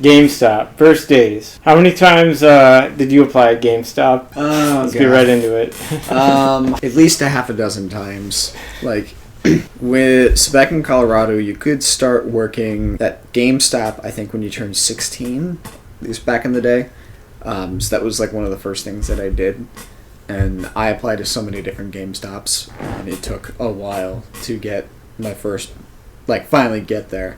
GameStop, first days. How many times did you apply at GameStop? Let's get right into it. At least a half a dozen times. Like, so back in Colorado, you could start working at GameStop, I think, when you turned 16, at least back in the day. So that was like one of the first things that I did. And I applied to so many different GameStops, and it took a while to get my first, finally get there.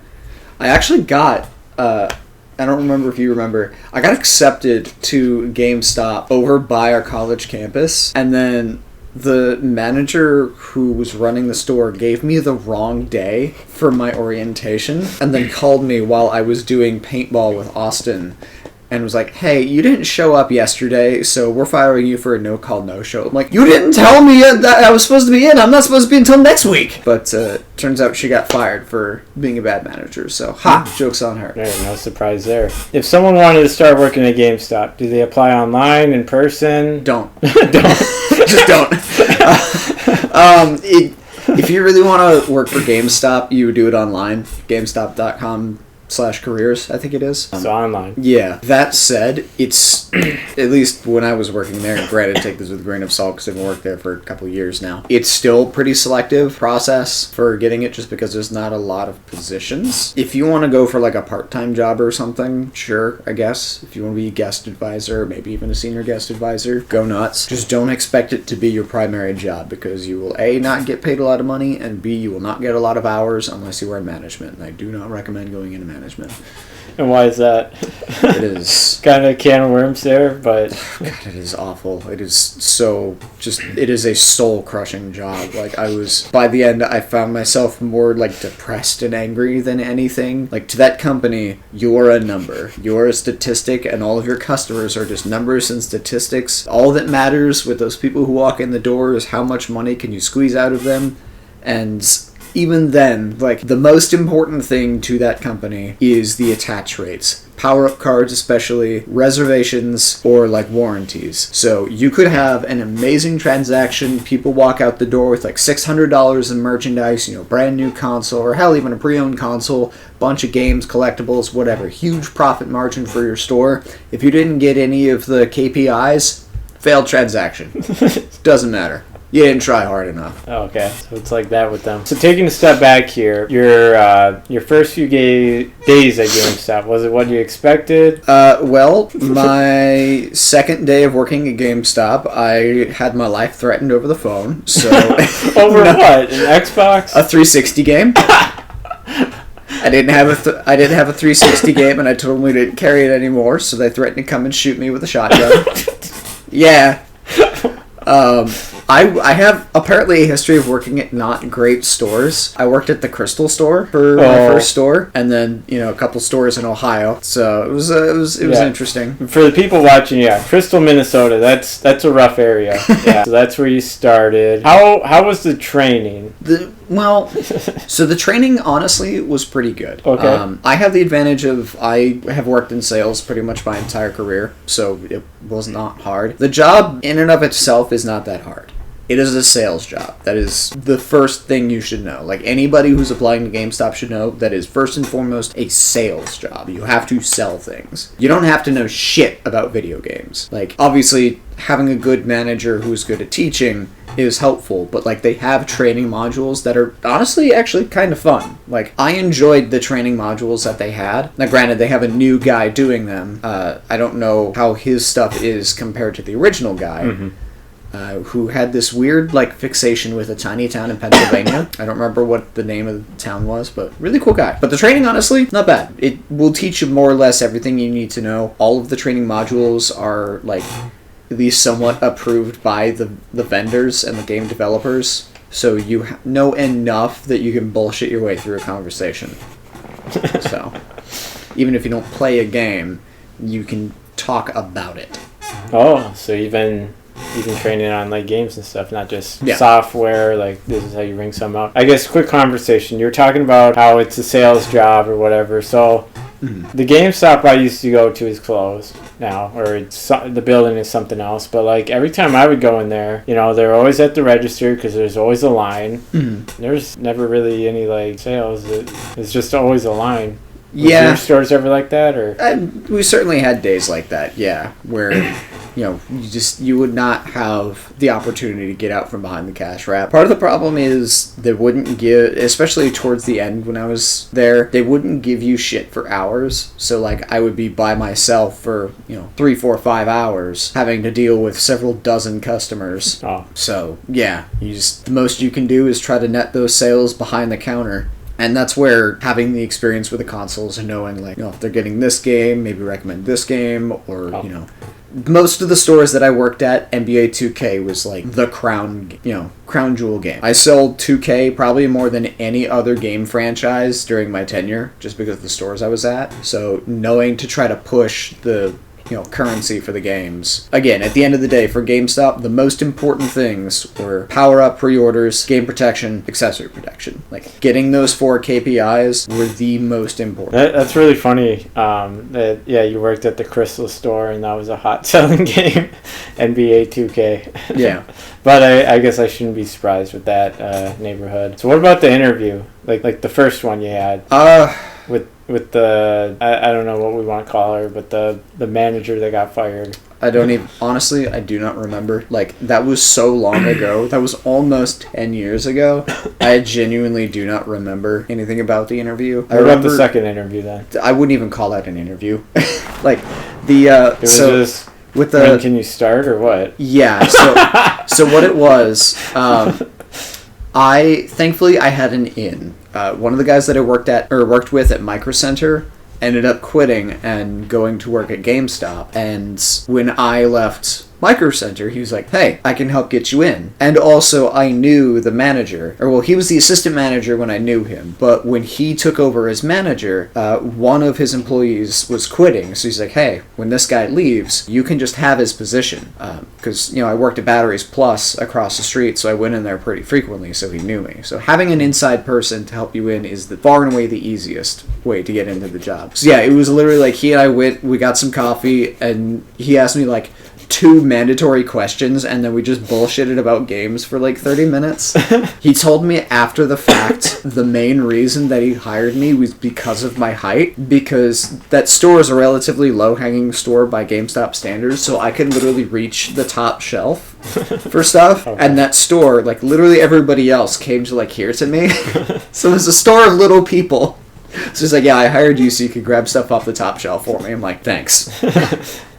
I actually got, I don't remember if you remember, I got accepted to GameStop over by our college campus, and then the manager who was running the store gave me the wrong day for my orientation, and then called me while I was doing paintball with Austin, and was like, hey, you didn't show up yesterday, so we're firing you for a no-call, no-show. I'm like, you didn't tell me that I was supposed to be in. I'm not supposed to be until next week. But turns out she got fired for being a bad manager, so joke's on her. There, no surprise there. If someone wanted to start working at GameStop, do they apply online, in person? Don't. Don't. Just don't. If you really want to work for GameStop, you would do it online. GameStop.com/careers, I think it is. So online. Yeah. That said, it's, at least when I was working there, and granted, take this with a grain of salt because I've worked there for a couple of years now, it's still pretty selective process for getting it just because there's not a lot of positions. If you want to go for like a part-time job or something, sure, I guess. If you want to be a guest advisor, maybe even a senior guest advisor, go nuts. Just don't expect it to be your primary job because you will A, not get paid a lot of money, and B, you will not get a lot of hours unless you are in management. And I do not recommend going into management. And why is that? It is kind of a can of worms there, but God, it is awful. It is so it is a soul-crushing job. By the end, I found myself more depressed and angry than anything. To that company, you're a number. You're a statistic, and all of your customers are just numbers and statistics. All that matters with those people who walk in the door is how much money can you squeeze out of them, and even then, the most important thing to that company is the attach rates. Power-up cards especially, reservations, or warranties. So you could have an amazing transaction, people walk out the door with $600 in merchandise, brand new console, or hell, even a pre-owned console, bunch of games, collectibles, whatever. Huge profit margin for your store. If you didn't get any of the KPIs, failed transaction. Doesn't matter. You didn't try hard enough. Oh, okay, so it's like that with them. So taking a step back here, your first few days at GameStop, was it what you expected? Well, my second day of working at GameStop, I had my life threatened over the phone. So over what? An Xbox? A 360 game. I didn't have a 360 game, and I told them we didn't carry it anymore. So they threatened to come and shoot me with a shotgun. Yeah. I have apparently a history of working at not great stores. I worked at the Crystal store for my first store, and then a couple stores in Ohio. So it was interesting. For the people watching, Crystal, Minnesota. That's a rough area. Yeah, so that's where you started. How was the training? So the training honestly was pretty good. Okay. I have the advantage of I have worked in sales pretty much my entire career, so it was not hard. The job in and of itself is not that hard. It is a sales job. That is the first thing you should know. Anybody who's applying to GameStop should know that is first and foremost a sales job. You have to sell things. You don't have to know shit about video games. Obviously, having a good manager who's good at teaching is helpful, but they have training modules that are honestly actually kind of fun. I enjoyed the training modules that they had. Now granted, they have a new guy doing them. I don't know how his stuff is compared to the original guy. Mm-hmm. Who had this weird fixation with a tiny town in Pennsylvania. I don't remember what the name of the town was, but really cool guy. But the training, honestly, not bad. It will teach you more or less everything you need to know. All of the training modules are at least somewhat approved by the vendors and the game developers, so you know enough that you can bullshit your way through a conversation. So even if you don't play a game, you can talk about it. Oh, so even training on games and stuff, not just software, this is how you ring something up. I guess quick conversation. You're talking about how it's a sales job or whatever. So the GameStop I used to go to is closed now, or the building is something else. But every time I would go in there, they're always at the register because there's always a line. There's never really any sales. It's just always a line. Was your stores ever like that, or? We certainly had days like that, yeah, where you would not have the opportunity to get out from behind the cash wrap. Part of the problem is they wouldn't give, especially towards the end when I was there, they wouldn't give you shit for hours. So like I would be by myself for 3, 4, 5 hours, having to deal with several dozen customers. Oh. So yeah, the most you can do is try to net those sales behind the counter. And that's where having the experience with the consoles and knowing, like, if they're getting this game, maybe recommend this game, or, most of the stores that I worked at, NBA 2K was, like, the crown jewel game. I sold 2K probably more than any other game franchise during my tenure, just because of the stores I was at. So knowing to try to push the currency for the games. Again, at the end of the day, for GameStop, the most important things were power-up pre-orders, game protection, accessory protection. Like, getting those 4 KPIs were the most important. That's really funny. You worked at the Crystal store, and that was a hot-selling game, NBA 2K. Yeah. But I guess I shouldn't be surprised with that neighborhood. So what about the interview? Like the first one you had? With the, I don't know what we want to call her, but the manager that got fired. Honestly, I do not remember. Like, that was so long ago. That was almost 10 years ago. I genuinely do not remember anything about the interview. What about the second interview then? I wouldn't even call that an interview. Like, it was just, with when can you start or what? Yeah, so what it was, thankfully I had an in. One of the guys that I worked with at Micro Center ended up quitting and going to work at GameStop. And when I left Micro Center, he was like, hey, I can help get you in. And also, I knew the manager, he was the assistant manager when I knew him, but when he took over as manager, one of his employees was quitting, so he's like, hey, when this guy leaves, you can just have his position. Because, I worked at Batteries Plus across the street, so I went in there pretty frequently, so he knew me. So having an inside person to help you in is far and away the easiest way to get into the job. So yeah, it was literally like, he and I we got some coffee, and he asked me like 2 mandatory questions, and then we just bullshitted about games for like 30 minutes. He told me after the fact the main reason that he hired me was because of my height, because that store is a relatively low-hanging store by GameStop standards, so I could literally reach the top shelf for stuff. Okay. And that store, like, literally everybody else came to like hear to me. So it was a store of little people. So he's like, yeah, I hired you so you could grab stuff off the top shelf for me. I'm like, thanks.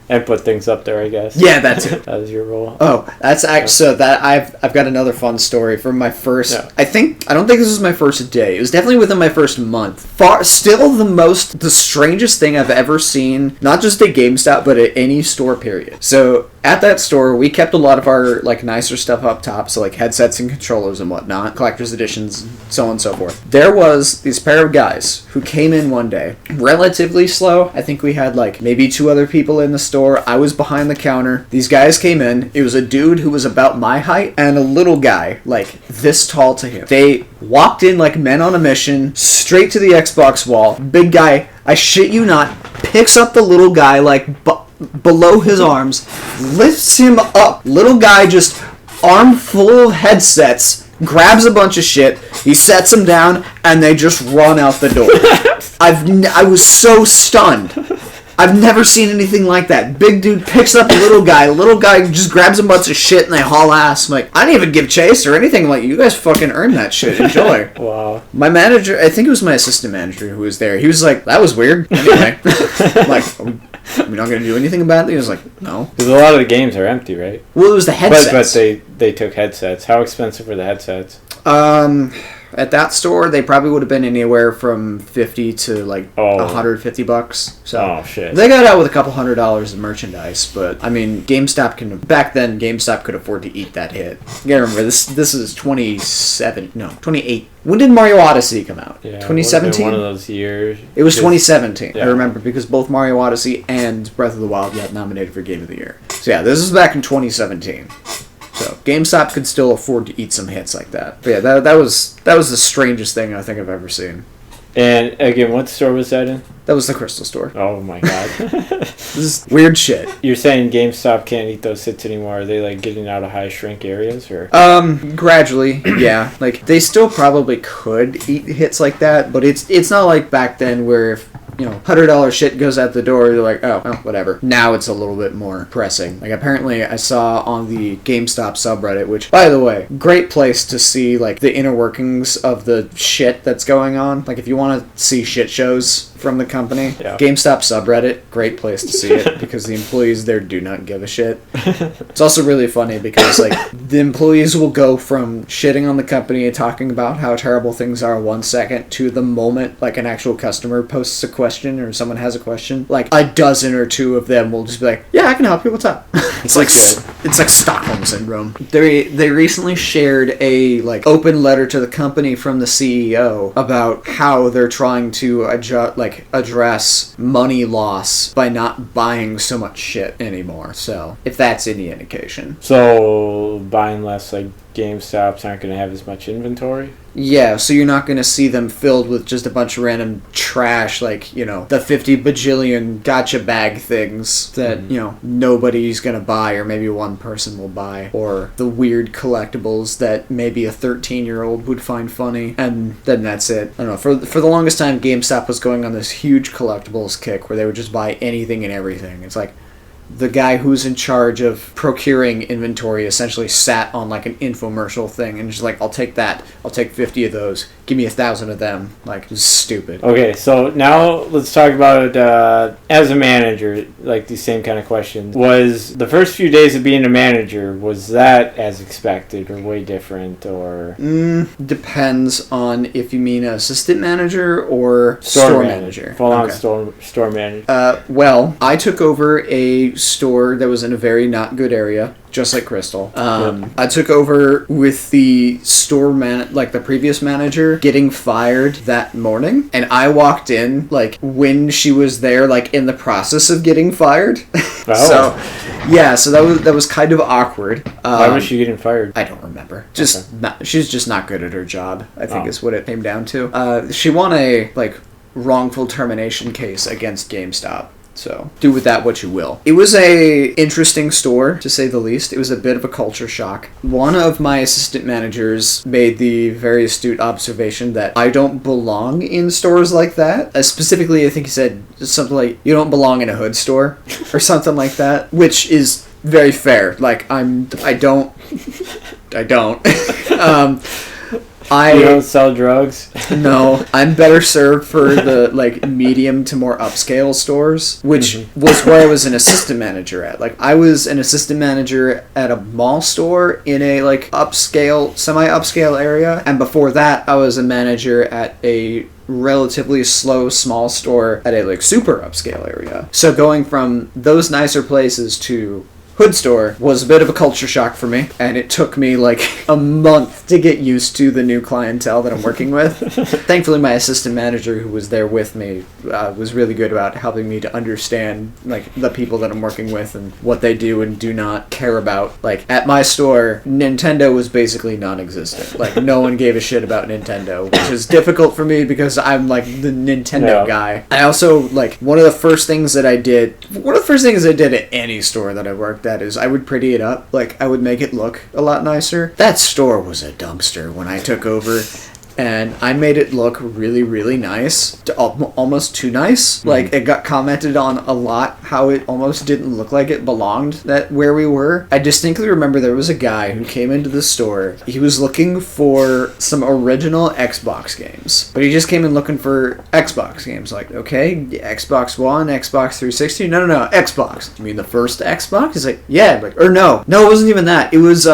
And put things up there, I guess. Yeah, that's it. That was your role. Oh, that's actually so that I've got another fun story from my first. Yeah. I don't think this was my first day. It was definitely within my first month. Still the strangest thing I've ever seen, not just at GameStop, but at any store. Period. So at that store, we kept a lot of our like nicer stuff up top, so like headsets and controllers and whatnot, collector's editions, so on and so forth. There was this pair of guys who came in one day, relatively slow. I think we had like maybe 2 other people in the store. I was behind the counter. These guys came in. It was a dude who was about my height and a little guy like this tall to him. They walked in like men on a mission, straight to the Xbox wall. Big guy, I shit you not, picks up the little guy like below his arms, lifts him up. Little guy just arm full of headsets, grabs a bunch of shit, he sets him down, and they just run out the door. I was so stunned. I've never seen anything like that. Big dude picks up a little guy just grabs a bunch of shit and they haul ass. I'm like, I didn't even give chase or anything. Like, you guys fucking earned that shit. Enjoy. Wow. My manager, I think it was my assistant manager who was there. He was like, that was weird. Anyway. I'm like, are we not going to do anything about it? He was like, no. Because a lot of the games are empty, right? Well, it was the headsets. But they took headsets. How expensive were the headsets? At that store, they probably would have been anywhere from $50 to like $150. So oh shit! They got out with a couple $100 in merchandise, but I mean, back then GameStop could afford to eat that hit. You gotta remember this is 28. When did Mario Odyssey come out? Yeah, 2017. One of those years. It was 2017. Yeah. I remember because both Mario Odyssey and Breath of the Wild got nominated for Game of the Year. So yeah, this was back in 2017. So GameStop could still afford to eat some hits like that. But yeah, that was the strangest thing I think I've ever seen. And again, what store was that in? That was the Crystal store. Oh my god. This is weird shit. You're saying GameStop can't eat those hits anymore? Are they like getting out of high shrink areas or? Gradually, yeah. Like they still probably could eat hits like that, but it's not like back then where if $100 shit goes out the door, they're like, oh, well, whatever. Now it's a little bit more pressing. Like, apparently I saw on the GameStop subreddit, which, by the way, great place to see, like, the inner workings of the shit that's going on. Like, if you want to see shit shows from the company, GameStop subreddit, great place to see it, because the employees there do not give a shit. It's also really funny because, like, the employees will go from shitting on the company and talking about how terrible things are 1 second to the moment, like, an actual customer posts a question or someone has a question, like, a dozen or two of them will just be like, yeah, I can help you, what's up? It's like Stockholm syndrome. They recently shared a, like, open letter to the company from the CEO about how they're trying to address money loss by not buying so much shit anymore. So, if that's any indication. So, buying less, like, GameStops aren't going to have as much inventory? Yeah, so you're not going to see them filled with just a bunch of random trash, like, the 50 bajillion gotcha bag things that, nobody's going to buy, or maybe one person will buy, or the weird collectibles that maybe a 13-year-old would find funny, and then that's it. I don't know, for the longest time, GameStop was going on this huge collectibles kick where they would just buy anything and everything. It's like, the guy who's in charge of procuring inventory essentially sat on, like, an infomercial thing and just like, I'll take that. I'll take 50 of those. Give me 1,000 of them. Like, it was stupid. Okay, so now let's talk about as a manager, like these same kind of questions. Was the first few days of being a manager, was that as expected or way different, or? Depends on if you mean assistant manager or store manager. Full-on store manager. Well, I took over a store that was in a very not good area, just like Crystal. I took over with the store the previous manager getting fired that morning, and I walked in, like, when she was there, like, in the process of getting fired. So that was kind of awkward. Why was she getting fired? I don't remember. She's just not good at her job, I think is what it came down to. She won a, like, wrongful termination case against GameStop. So, do with that what you will. It was a interesting store, to say the least. It was a bit of a culture shock. One of my assistant managers made the very astute observation that I don't belong in stores like that. I think he said something like, you don't belong in a hood store, or something like that, which is very fair. Like, I don't. You don't sell drugs? No, I'm better served for the, like, medium to more upscale stores, which was where I was an assistant manager at. Like, I was an assistant manager at a mall store in a, like, semi-upscale area, and before that, I was a manager at a relatively slow small store at a, like, super upscale area. So going from those nicer places to hood store was a bit of a culture shock for me, and it took me like a month to get used to the new clientele that I'm working with. Thankfully, my assistant manager who was there with me was really good about helping me to understand, like, the people that I'm working with and what they do and do not care about. Like, at my store, Nintendo was basically non-existent. Like, no one gave a shit about Nintendo, which is difficult for me because I'm, like, the Nintendo guy. I also, like, one of the first things I did at any store that I worked at is I would pretty it up. Like, I would make it look a lot nicer. That store was a dumpster when I took over, and I made it look really, really nice. Almost too nice. Mm-hmm. Like, it got commented on a lot how it almost didn't look like it belonged where we were. I distinctly remember there was a guy who came into the store. He was looking for some original Xbox games, but he just came in looking for Xbox games. Like, okay, Xbox One, Xbox 360? No, Xbox. You mean the first Xbox? He's like, yeah. Like, or no, it wasn't even that. It was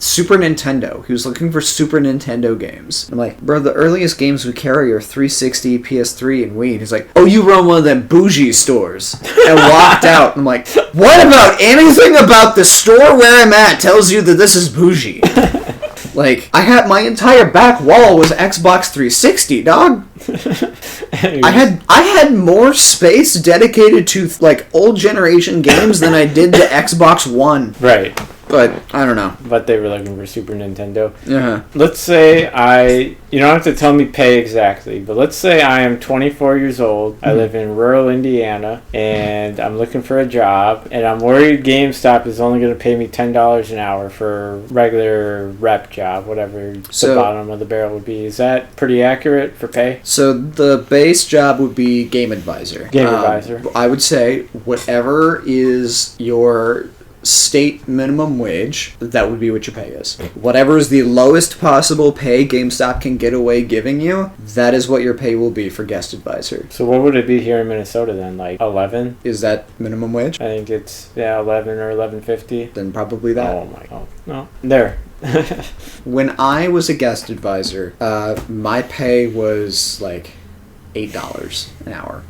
Super Nintendo. He was looking for Super Nintendo games. I'm like, bro, the earliest games we carry are 360, PS3, and Wii. And he's like, oh, you run one of them bougie stores. And walked out. And I'm like, what about anything about the store where I'm at tells you that this is bougie? Like, I had my entire back wall was Xbox 360, dog. I had more space dedicated to, like, old generation games than I did to Xbox One. Right. But I don't know. But they were looking for Super Nintendo. Uh-huh. Let's say you don't have to tell me pay exactly, but let's say I am 24 years old. I live in rural Indiana, and I'm looking for a job, and I'm worried GameStop is only going to pay me $10 an hour for a regular rep job, whatever the bottom of the barrel would be. Is that pretty accurate for pay? So the base job would be Game Advisor. Game Advisor. I would say whatever is your state minimum wage, that would be what your pay is. Whatever is the lowest possible pay GameStop can get away giving you, that is what your pay will be for guest advisor. So what would it be here in Minnesota then? Like 11? Is that minimum wage? I think it's 11 or 11.50. Then probably that. Oh my god. No. There. When I was a guest advisor, my pay was like $8 an hour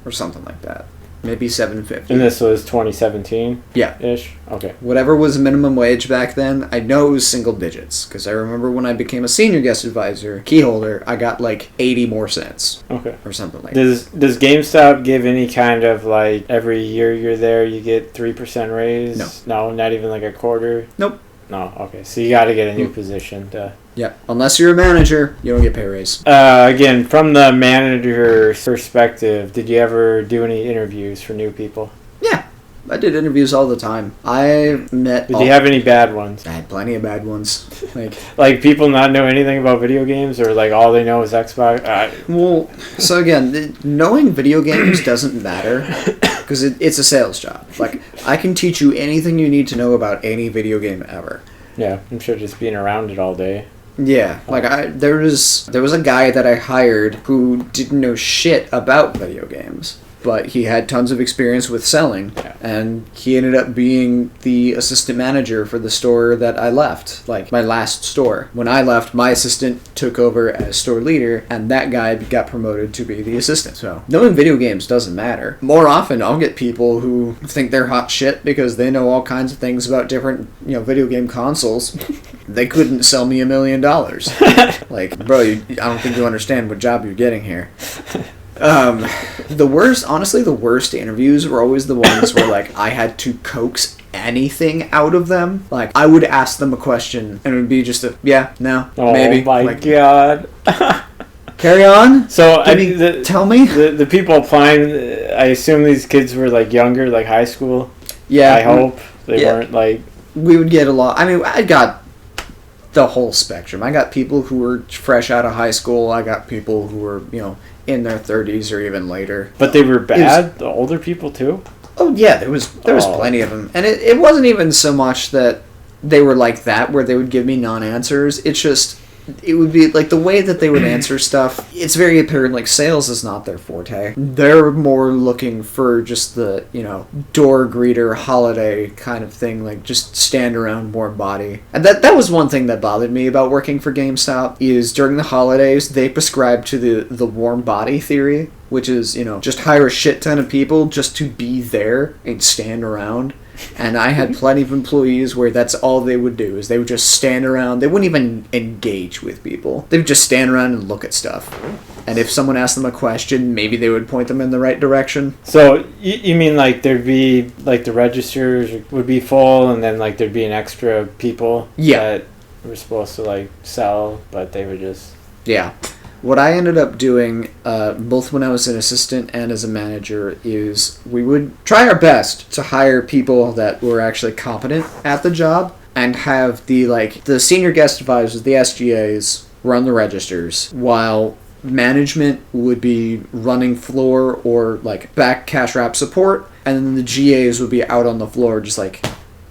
or something like that. Maybe $7.50. And this was 2017? Yeah. Ish? Okay. Whatever was minimum wage back then, I know it was single digits. Because I remember when I became a senior guest advisor, key holder, I got like 80 more cents. Okay. Or something like that. Does GameStop give any kind of like, every year you're there you get 3% raise? No. No, not even like a quarter? Nope. No, okay. So you got to get a new position to... Yep. Unless you're a manager, you don't get pay raise. Again, from the manager's perspective, did you ever do any interviews for new people? Yeah. I did interviews all the time. I met... Did you have any bad ones? I had plenty of bad ones. Like people not know anything about video games, or like all they know is Xbox? Well, so again, knowing video games doesn't matter because it's a sales job. Like, I can teach you anything you need to know about any video game ever. Yeah, I'm sure just being around it all day. Yeah, like there was a guy that I hired who didn't know shit about video games, but he had tons of experience with selling, and he ended up being the assistant manager for the store that I left, like my last store. When I left, my assistant took over as store leader, and that guy got promoted to be the assistant. So knowing video games doesn't matter. More often, I'll get people who think they're hot shit because they know all kinds of things about different, video game consoles. They couldn't sell me $1 million. Like, bro, I don't think you understand what job you're getting here. The worst interviews were always the ones where, like, I had to coax anything out of them. Like, I would ask them a question, and it would be just a, yeah, no, maybe. Oh my god. Carry on? So, tell me? The people applying, I assume these kids were, like, younger, like high school? Yeah. I hope. They weren't, like... We would get a lot. I mean, I got the whole spectrum. I got people who were fresh out of high school. I got people who were, in their 30s or even later. But they were bad? The older people, too? Oh, yeah. There was plenty of them. And it wasn't even so much that they were like that, where they would give me non-answers. It's just... It would be like the way that they would answer stuff. It's very apparent like sales is not their forte. They're more looking for just the, door greeter holiday kind of thing, like just stand around warm body. And that was one thing that bothered me about working for GameStop is during the holidays they prescribe to the warm body theory, which is, just hire a shit ton of people just to be there and stand around. And I had plenty of employees where that's all they would do, is they would just stand around. They wouldn't even engage with people. They would just stand around and look at stuff. And if someone asked them a question, maybe they would point them in the right direction. So, you mean like there'd be, like the registers would be full and then like there'd be an extra people that were supposed to like sell, but they would just... Yeah. What I ended up doing, both when I was an assistant and as a manager, is we would try our best to hire people that were actually competent at the job and have the senior guest advisors, the SGAs, run the registers, while management would be running floor or like back cash wrap support, and then the GAs would be out on the floor just like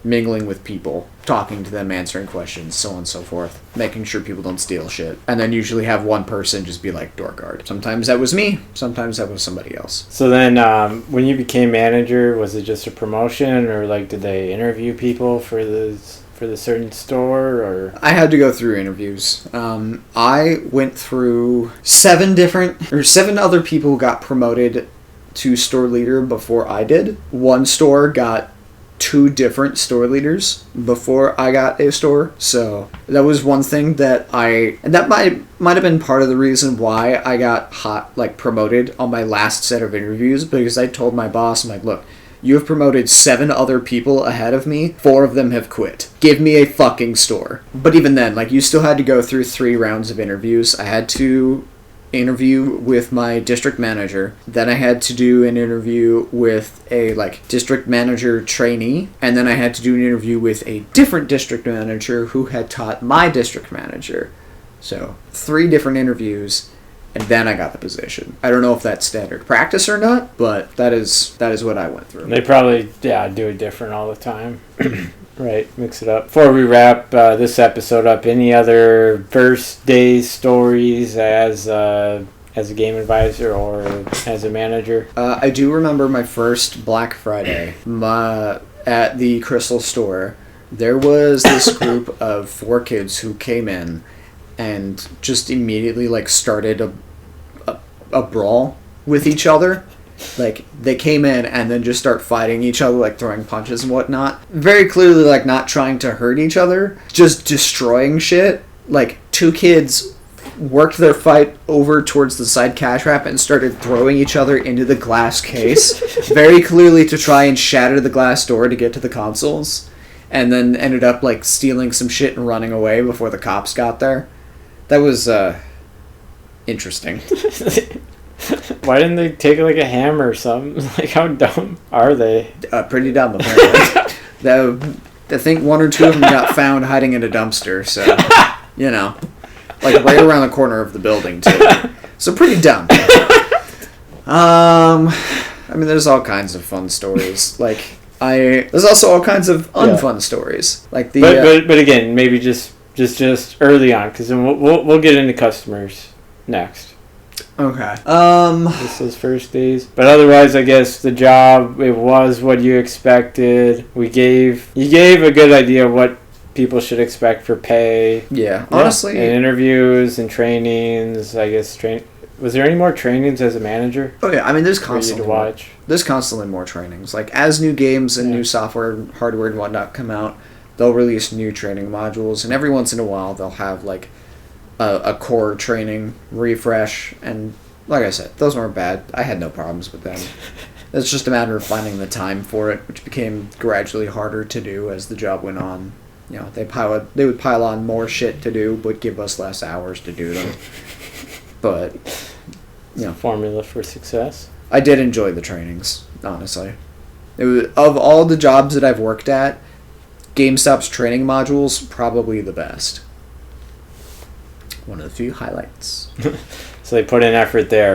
mingling with people, talking to them, answering questions, so on and so forth, making sure people don't steal shit. And then usually have one person just be like door guard. Sometimes that was me, sometimes that was somebody else. So then when you became manager, was it just a promotion, or like did they interview people for the certain store, or? I had to go through interviews. I went through 7 other people got promoted to store leader before I did. One store got 2 different store leaders before I got a store. So that was one thing that might have been part of the reason why I got promoted on my last set of interviews, because I told my boss, I'm like, look, You have promoted 7 other people ahead of me. 4 of them have quit. Give me a fucking store. But even then, like, you still had to go through 3 rounds of interviews. I had to interview with my district manager. Then I had to do an interview with a, like, district manager trainee. And then I had to do an interview with a different district manager who had taught my district manager. So, 3 different interviews. And then I got the position. I don't know if that's standard practice or not, but that is what I went through. They probably, do it different all the time. Right, mix it up. Before we wrap this episode up, any other first day stories as a game advisor or as a manager? I do remember my first Black Friday at the Crystal store. There was this group of 4 kids who came in and just immediately, like, started a brawl with each other. Like, they came in and then just start fighting each other, like, throwing punches and whatnot. Very clearly, like, not trying to hurt each other, just destroying shit. Like, 2 kids worked their fight over towards the side cash wrap and started throwing each other into the glass case, very clearly to try and shatter the glass door to get to the consoles, and then ended up, like, stealing some shit and running away before the cops got there. That was, interesting. Why didn't they take, like, a hammer or something? Like, how dumb are they? Pretty dumb, apparently. I think 1 or 2 of them got found hiding in a dumpster, so, you know. Like, right around the corner of the building, too. So, pretty dumb. I mean, there's all kinds of fun stories. Like, there's also all kinds of unfun stories. Like, But again, maybe just early on, because then we'll get into customers next. Okay. This was first days, but otherwise, I guess the job, it was what you expected. You gave a good idea of what people should expect for pay. Yeah, honestly. And interviews and trainings. I guess was there any more trainings as a manager? Oh yeah, I mean, there's for you constantly to watch. There's constantly more trainings. Like, as new games and new software, hardware, and whatnot come out, they'll release new training modules, and every once in a while they'll have, like, a core training refresh, and like I said, those weren't bad. I had no problems with them. It's just a matter of finding the time for it, which became gradually harder to do as the job went on. You know, they would pile on more shit to do, but give us less hours to do them. But, you know, formula for success. I did enjoy the trainings, honestly. It was, of all the jobs that I've worked at, Gamestop's training modules, probably the best. One of the few highlights. So they put in effort there.